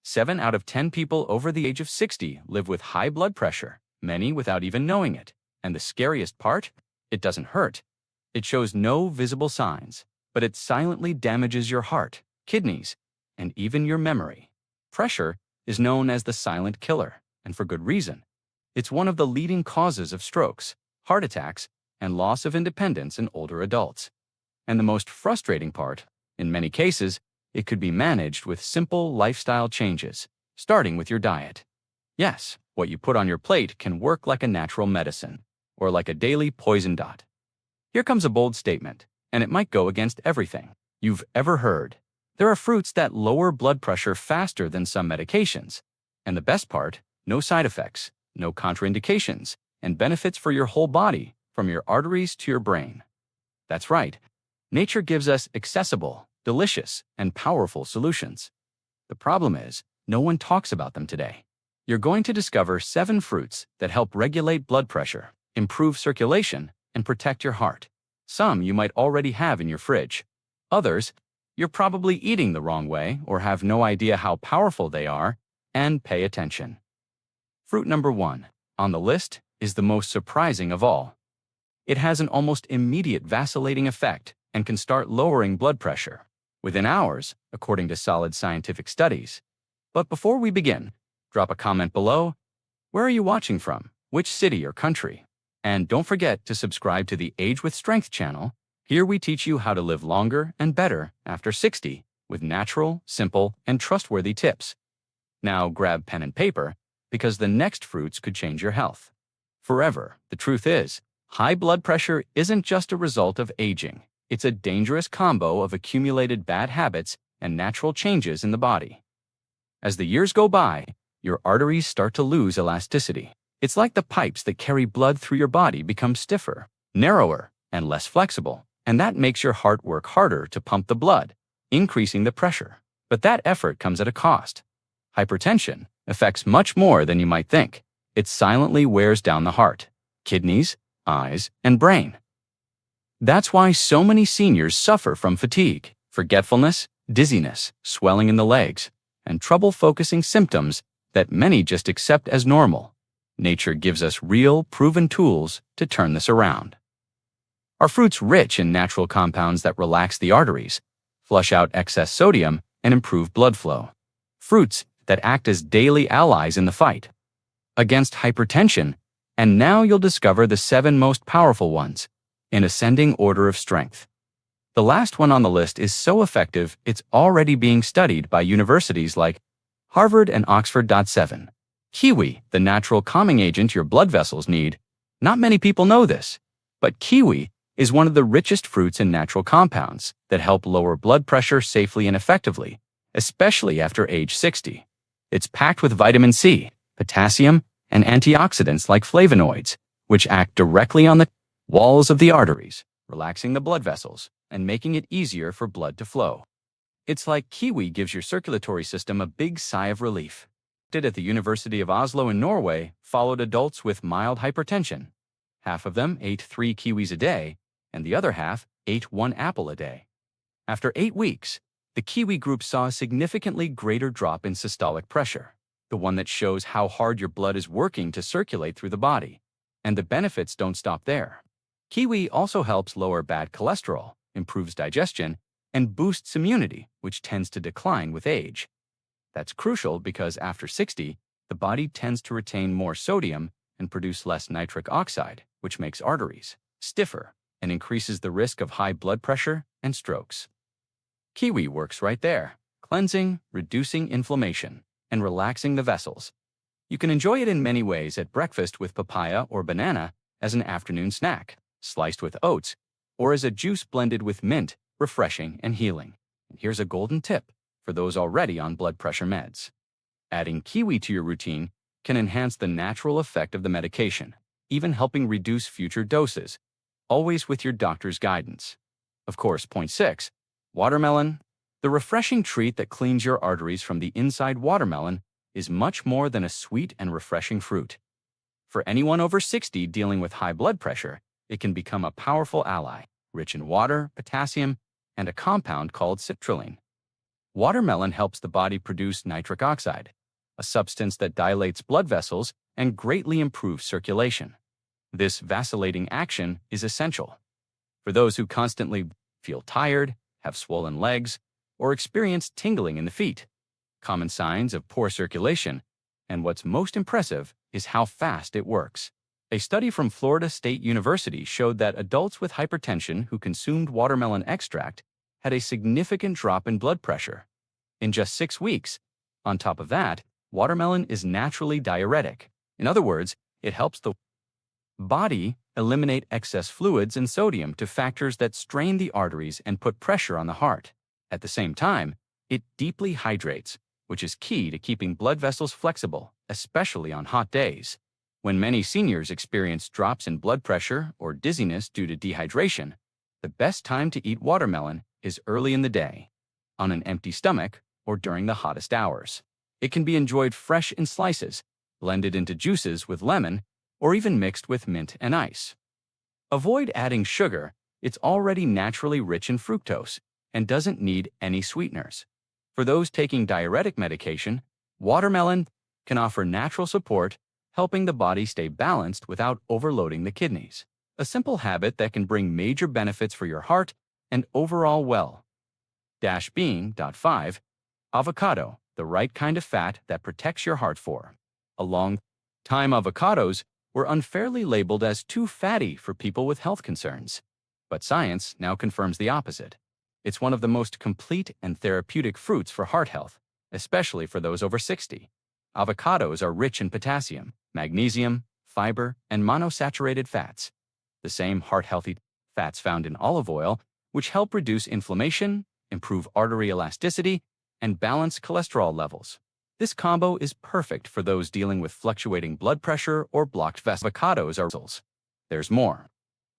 7 out of 10 people over the age of 60 live with high blood pressure, many without even knowing it. And the scariest part? It doesn't hurt. It shows no visible signs, but it silently damages your heart, kidneys, and even your memory. Pressure is known as the silent killer, and for good reason. It's one of the leading causes of strokes, heart attacks, and loss of independence in older adults. And the most frustrating part, in many cases, it could be managed with simple lifestyle changes, starting with your diet. Yes, what you put on your plate can work like a natural medicine, or like a daily poison dot. Here comes a bold statement, and it might go against everything you've ever heard. There are fruits that lower blood pressure faster than some medications. And the best part, no side effects, no contraindications, and benefits for your whole body, from your arteries to your brain. That's right. Nature gives us accessible, delicious, and powerful solutions. The problem is, no one talks about them today. You're going to discover 7 fruits that help regulate blood pressure, improve circulation, and protect your heart. Some you might already have in your fridge. Others, you're probably eating the wrong way or have no idea how powerful they are, and pay attention. Fruit number 1 on the list is the most surprising of all. It has an almost immediate vacillating effect and can start lowering blood pressure within hours, according to solid scientific studies. But before we begin, drop a comment below. Where are you watching from? Which city or country? And don't forget to subscribe to the Age with Strength channel. Here we teach you how to live longer and better after 60 with natural, simple, and trustworthy tips. Now grab pen and paper, because the next fruits could change your health forever. The truth is, high blood pressure isn't just a result of aging. It's a dangerous combo of accumulated bad habits and natural changes in the body. As the years go by, your arteries start to lose elasticity. It's like the pipes that carry blood through your body become stiffer, narrower, and less flexible, and that makes your heart work harder to pump the blood, increasing the pressure. But that effort comes at a cost. Hypertension affects much more than you might think. It silently wears down the heart, kidneys, eyes, and brain. That's why so many seniors suffer from fatigue, forgetfulness, dizziness, swelling in the legs, and trouble focusing, symptoms that many just accept as normal. Nature gives us real, proven tools to turn this around. Are fruits rich in natural compounds that relax the arteries, flush out excess sodium, and improve blood flow? Fruits that act as daily allies in the fight against hypertension, and now you'll discover the 7 most powerful ones, in ascending order of strength. The last one on the list is so effective it's already being studied by universities like Harvard and Oxford. 7. Kiwi, the natural calming agent your blood vessels need. Not many people know this, but kiwi is one of the richest fruits in natural compounds that help lower blood pressure safely and effectively, especially after age 60. It's packed with vitamin C, potassium, and antioxidants like flavonoids, which act directly on the walls of the arteries, relaxing the blood vessels and making it easier for blood to flow. It's like kiwi gives your circulatory system a big sigh of relief. At the University of Oslo in Norway, followed adults with mild hypertension. Half of them ate 3 kiwis a day, and the other half ate 1 apple a day. After 8 weeks, the kiwi group saw a significantly greater drop in systolic pressure, the one that shows how hard your blood is working to circulate through the body. And the benefits don't stop there. Kiwi also helps lower bad cholesterol, improves digestion, and boosts immunity, which tends to decline with age. That's crucial because after 60, the body tends to retain more sodium and produce less nitric oxide, which makes arteries stiffer and increases the risk of high blood pressure and strokes. Kiwi works right there, cleansing, reducing inflammation, and relaxing the vessels. You can enjoy it in many ways: at breakfast with papaya or banana, as an afternoon snack, sliced with oats, or as a juice blended with mint, refreshing and healing. And here's a golden tip for those already on blood pressure meds. Adding kiwi to your routine can enhance the natural effect of the medication, even helping reduce future doses, always with your doctor's guidance. Of course, point 6, watermelon. The refreshing treat that cleans your arteries from the inside. Watermelon is much more than a sweet and refreshing fruit. For anyone over 60 dealing with high blood pressure, it can become a powerful ally, rich in water, potassium, and a compound called citrulline. Watermelon helps the body produce nitric oxide, a substance that dilates blood vessels and greatly improves circulation. This vacillating action is essential for those who constantly feel tired, have swollen legs, or experience tingling in the feet. Common signs of poor circulation, and what's most impressive is how fast it works. A study from Florida State University showed that adults with hypertension who consumed watermelon extract had a significant drop in blood pressure in just 6 weeks. On top of that, watermelon is naturally diuretic. In other words, it helps the body eliminate excess fluids and sodium to factors that strain the arteries and put pressure on the heart. At the same time, it deeply hydrates, which is key to keeping blood vessels flexible, especially on hot days. When many seniors experience drops in blood pressure or dizziness due to dehydration, the best time to eat watermelon is early in the day, on an empty stomach, or during the hottest hours. It can be enjoyed fresh in slices, blended into juices with lemon, or even mixed with mint and ice. Avoid adding sugar. It's already naturally rich in fructose and doesn't need any sweeteners. For those taking diuretic medication, watermelon can offer natural support, helping the body stay balanced without overloading the kidneys. A simple habit that can bring major benefits for your heart and overall well-being. 5. Avocado, the right kind of fat that protects your heart. For a long time, avocados were unfairly labeled as too fatty for people with health concerns. But science now confirms the opposite. It's one of the most complete and therapeutic fruits for heart health, especially for those over 60. Avocados are rich in potassium, magnesium, fiber, and monosaturated fats, the same heart-healthy fats found in olive oil, which help reduce inflammation, improve artery elasticity, and balance cholesterol levels. This combo is perfect for those dealing with fluctuating blood pressure or blocked vessels. Avocados are vessels. There's more.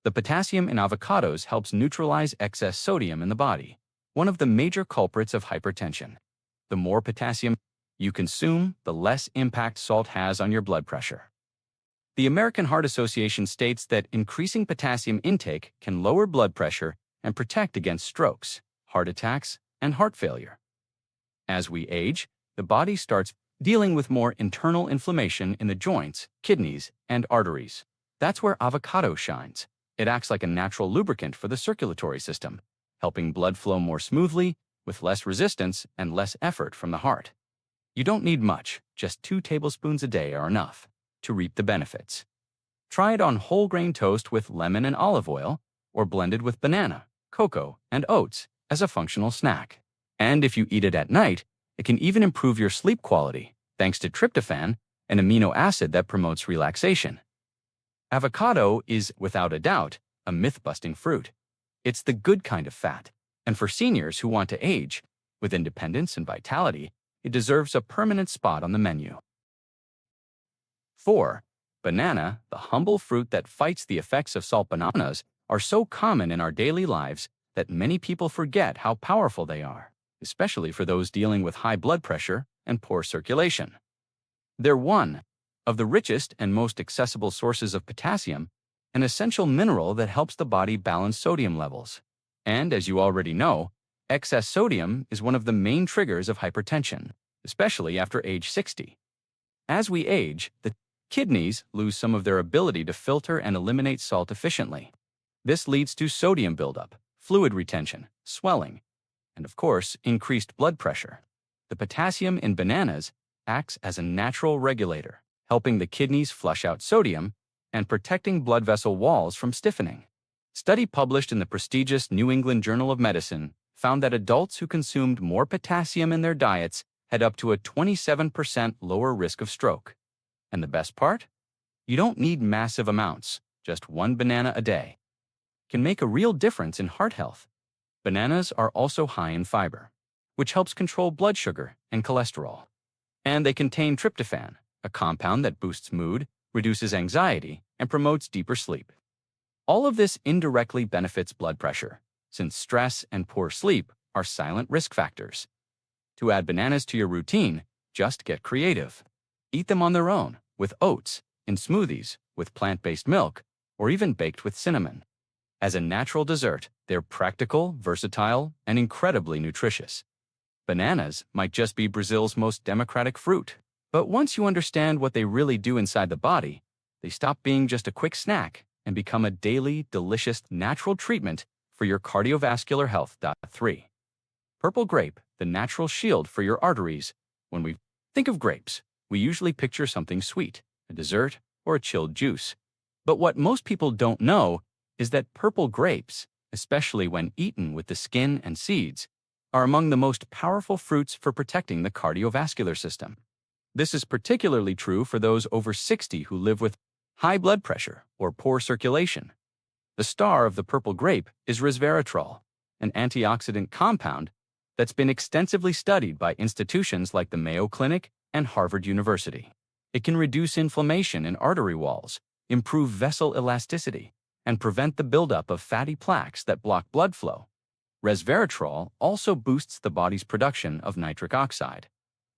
The potassium in avocados helps neutralize excess sodium in the body, one of the major culprits of hypertension. The more potassium you consume, the less impact salt has on your blood pressure. The American Heart Association states that increasing potassium intake can lower blood pressure and protect against strokes, heart attacks, and heart failure. As we age, the body starts dealing with more internal inflammation in the joints, kidneys, and arteries. That's where avocado shines. It acts like a natural lubricant for the circulatory system, helping blood flow more smoothly, with less resistance and less effort from the heart. You don't need much, just 2 tablespoons a day are enough to reap the benefits. Try it on whole grain toast with lemon and olive oil, or blended with banana, cocoa, and oats as a functional snack. And if you eat it at night, it can even improve your sleep quality, thanks to tryptophan, an amino acid that promotes relaxation. Avocado is, without a doubt, a myth-busting fruit. It's the good kind of fat, and for seniors who want to age with independence and vitality, it deserves a permanent spot on the menu. 4. Banana, the humble fruit that fights the effects of salt. Bananas are so common in our daily lives that many people forget how powerful they are, especially for those dealing with high blood pressure and poor circulation. They're one of the richest and most accessible sources of potassium, an essential mineral that helps the body balance sodium levels. And as you already know, excess sodium is one of the main triggers of hypertension, especially after age 60. As we age, the kidneys lose some of their ability to filter and eliminate salt efficiently. This leads to sodium buildup, fluid retention, swelling, and of course, increased blood pressure. The potassium in bananas acts as a natural regulator, helping the kidneys flush out sodium and protecting blood vessel walls from stiffening. Study published in the prestigious New England Journal of Medicine found that adults who consumed more potassium in their diets had up to a 27% lower risk of stroke. And the best part? You don't need massive amounts. Just 1 banana a day can make a real difference in heart health. Bananas are also high in fiber, which helps control blood sugar and cholesterol. And they contain tryptophan, a compound that boosts mood, reduces anxiety, and promotes deeper sleep. All of this indirectly benefits blood pressure, since stress and poor sleep are silent risk factors. To add bananas to your routine, just get creative. Eat them on their own, with oats, in smoothies, with plant-based milk, or even baked with cinnamon. As a natural dessert, they're practical, versatile, and incredibly nutritious. Bananas might just be Brazil's most democratic fruit. But once you understand what they really do inside the body, they stop being just a quick snack and become a daily, delicious, natural treatment for your cardiovascular health. 3. Purple grape, the natural shield for your arteries. When we think of grapes, we usually picture something sweet, a dessert, or a chilled juice. But what most people don't know is that purple grapes, especially when eaten with the skin and seeds, are among the most powerful fruits for protecting the cardiovascular system. This is particularly true for those over 60 who live with high blood pressure or poor circulation. The star of the purple grape is resveratrol, an antioxidant compound that's been extensively studied by institutions like the Mayo Clinic and Harvard University. It can reduce inflammation in artery walls, improve vessel elasticity, and prevent the buildup of fatty plaques that block blood flow. Resveratrol also boosts the body's production of nitric oxide,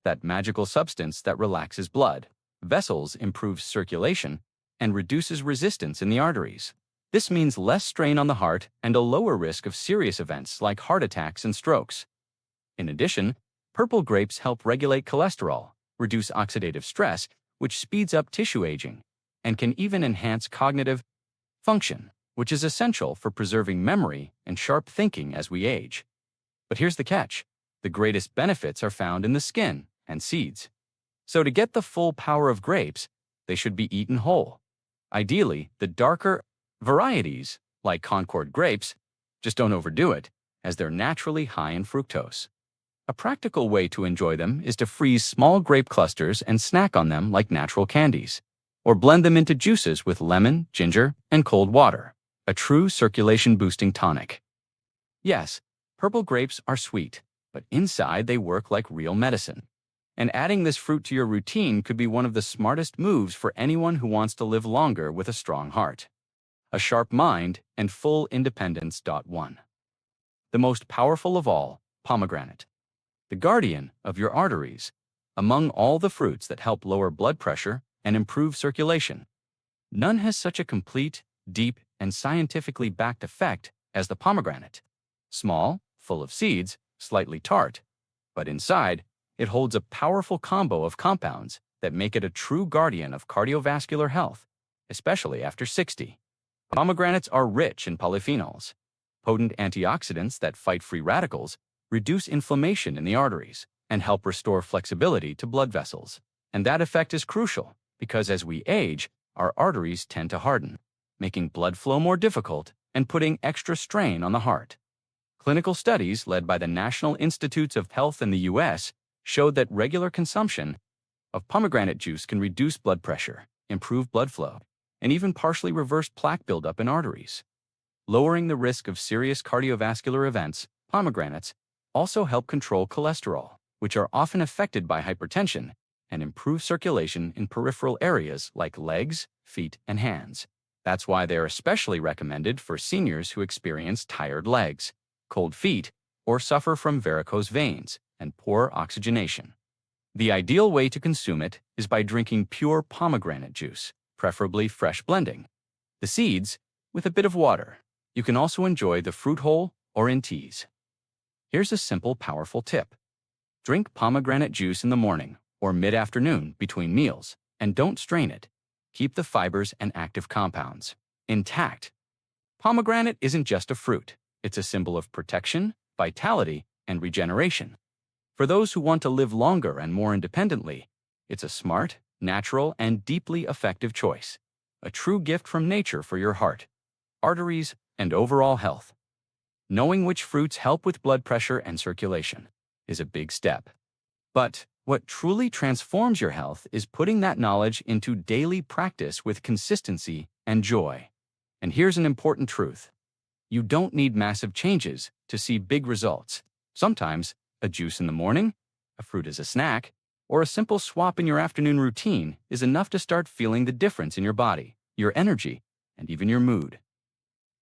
that magical substance that relaxes blood vessels, improves circulation, and reduces resistance in the arteries. This means less strain on the heart and a lower risk of serious events like heart attacks and strokes. In addition, purple grapes help regulate cholesterol, reduce oxidative stress, which speeds up tissue aging, and can even enhance cognitive function, which is essential for preserving memory and sharp thinking as we age. But here's the catch. The greatest benefits are found in the skin and seeds. So to get the full power of grapes, they should be eaten whole. Ideally, the darker varieties, like Concord grapes, just don't overdo it, as they're naturally high in fructose. A practical way to enjoy them is to freeze small grape clusters and snack on them like natural candies, or blend them into juices with lemon, ginger, and cold water, a true circulation-boosting tonic. Yes, purple grapes are sweet, but inside they work like real medicine. And adding this fruit to your routine could be one of the smartest moves for anyone who wants to live longer with a strong heart, a sharp mind, and full independence. 1. The most powerful of all, pomegranate. The guardian of your arteries. Among all the fruits that help lower blood pressure and improve circulation, none has such a complete, deep, and scientifically backed effect as the pomegranate. Small, full of seeds, slightly tart, but inside, it holds a powerful combo of compounds that make it a true guardian of cardiovascular health, especially after 60. Pomegranates are rich in polyphenols, potent antioxidants that fight free radicals, reduce inflammation in the arteries, and help restore flexibility to blood vessels. And that effect is crucial because as we age, our arteries tend to harden, making blood flow more difficult and putting extra strain on the heart. Clinical studies led by the National Institutes of Health in the U.S. showed that regular consumption of pomegranate juice can reduce blood pressure, improve blood flow, and even partially reverse plaque buildup in arteries. Lowering the risk of serious cardiovascular events, pomegranates also help control cholesterol, which are often affected by hypertension, and improve circulation in peripheral areas like legs, feet, and hands. That's why they are especially recommended for seniors who experience tired legs, cold feet, or suffer from varicose veins and poor oxygenation. The ideal way to consume it is by drinking pure pomegranate juice, preferably fresh blending. The seeds, with a bit of water. You can also enjoy the fruit whole or in teas. Here's a simple, powerful tip. Drink pomegranate juice in the morning or mid-afternoon between meals, and don't strain it. Keep the fibers and active compounds intact. Pomegranate isn't just a fruit. It's a symbol of protection, vitality, and regeneration. For those who want to live longer and more independently, it's a smart, natural, and deeply effective choice. A true gift from nature for your heart, arteries, and overall health. Knowing which fruits help with blood pressure and circulation is a big step. But what truly transforms your health is putting that knowledge into daily practice with consistency and joy. And here's an important truth. You don't need massive changes to see big results. Sometimes, a juice in the morning, a fruit as a snack, or a simple swap in your afternoon routine is enough to start feeling the difference in your body, your energy, and even your mood.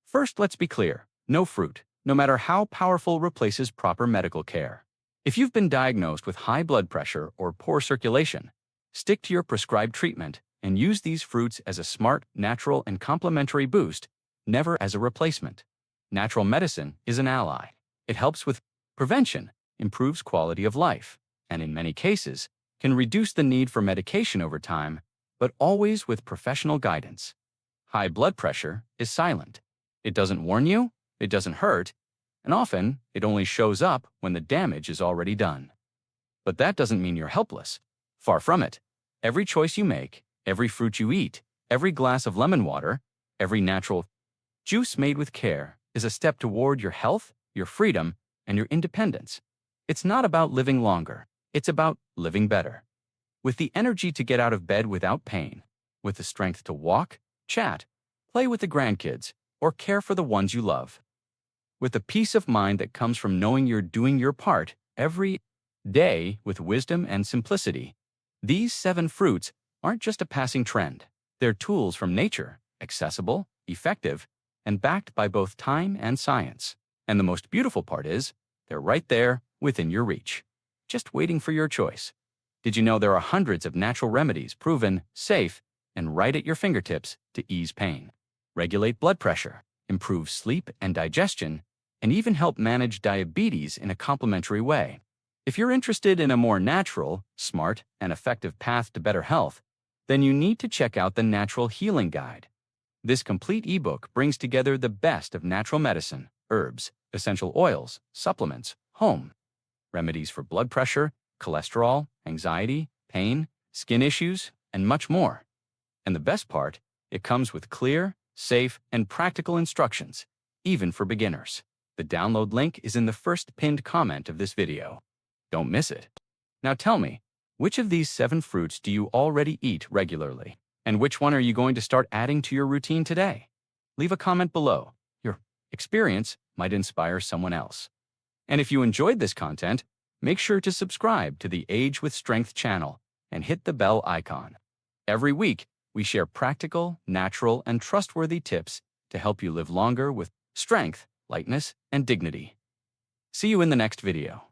First, let's be clear. No fruit, no matter how powerful, replaces proper medical care. If you've been diagnosed with high blood pressure or poor circulation, stick to your prescribed treatment and use these fruits as a smart, natural, and complementary boost, never as a replacement. Natural medicine is an ally. It helps with prevention, improves quality of life, and in many cases, can reduce the need for medication over time, but always with professional guidance. High blood pressure is silent. It doesn't warn you, it doesn't hurt, and often it only shows up when the damage is already done. But that doesn't mean you're helpless. Far from it. Every choice you make, every fruit you eat, every glass of lemon water, every natural juice made with care is a step toward your health, your freedom, and your independence. It's not about living longer. It's about living better. With the energy to get out of bed without pain, with the strength to walk, chat, play with the grandkids, or care for the ones you love. With the peace of mind that comes from knowing you're doing your part every day with wisdom and simplicity. These 7 fruits aren't just a passing trend. They're tools from nature, accessible, effective, and backed by both time and science. And the most beautiful part is, they're right there within your reach, just waiting for your choice. Did you know there are hundreds of natural remedies proven safe and right at your fingertips to ease pain, regulate blood pressure, improve sleep and digestion, and even help manage diabetes in a complementary way? If you're interested in a more natural, smart, and effective path to better health, then you need to check out the Natural Healing Guide. This complete ebook brings together the best of natural medicine, herbs, essential oils, supplements, home remedies for blood pressure, cholesterol, anxiety, pain, skin issues, and much more. And the best part, it comes with clear, safe, and practical instructions, even for beginners. The download link is in the first pinned comment of this video. Don't miss it. Now tell me, which of these 7 fruits do you already eat regularly? And which one are you going to start adding to your routine today? Leave a comment below. Your experience might inspire someone else. And if you enjoyed this content, make sure to subscribe to the Age with Strength channel and hit the bell icon. Every week, we share practical, natural, and trustworthy tips to help you live longer with strength, lightness, and dignity. See you in the next video.